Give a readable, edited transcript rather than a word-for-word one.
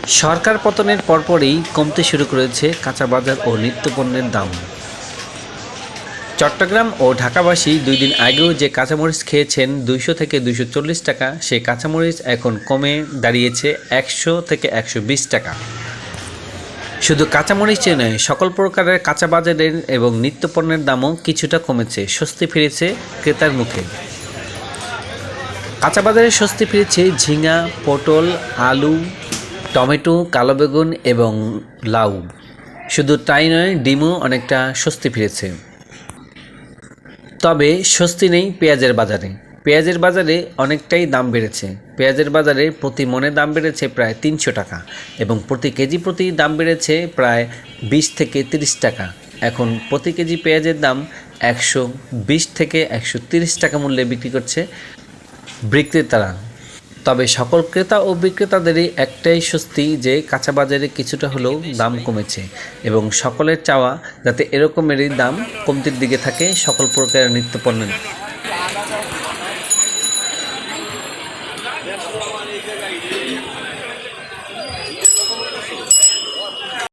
সরকার পতনের পরপরই কমতে শুরু করেছে কাঁচা বাজার ও নিত্যপণ্যের দাম। চট্টগ্রাম ও ঢাকাবাসী 2 দিন আগেও যে কাঁচামরিচ খেয়েছেন 200 থেকে 240 টাকা, সেই কাঁচামরিচ এখন কমে দাঁড়িয়েছে 100 থেকে 120 টাকা। শুধু কাঁচামরিচে নয়, সকল প্রকারের কাঁচা বাজারের এবং নিত্যপণ্যের দামও কিছুটা কমেছে, স্বস্তি ফিরেছে ক্রেতার মুখে। কাঁচা বাজারে স্বস্তি ফিরেছে ঝিঙা, পটল, আলু, টমেটো, কালো বেগুন এবং লাউ। শুধু তাই নয়, ডিমও অনেকটা স্বস্তি ফিরেছে। তবে স্বস্তি নেই পেঁয়াজের বাজারে। পেঁয়াজের বাজারে অনেকটাই দাম বেড়েছে। পেঁয়াজের বাজারে প্রতি মণে দাম বেড়েছে প্রায় 300 টাকা এবং প্রতি কেজি প্রতি দাম বেড়েছে প্রায় 20 থেকে 30 টাকা। এখন প্রতি কেজি পেঁয়াজের দাম 120 থেকে 130 টাকা মূল্যে বিক্রি করছে বিক্রেতারা। তবে সকল ক্রেতা ও বিক্রেতাদেরই একটাই স্বস্তি যে কাঁচা বাজারে কিছুটা হলেও দাম কমেছে এবং সকলের চাওয়া যাতে এরকমেরই দাম কমতির দিকে থাকে সকল প্রকারের নিত্যপণ্যের।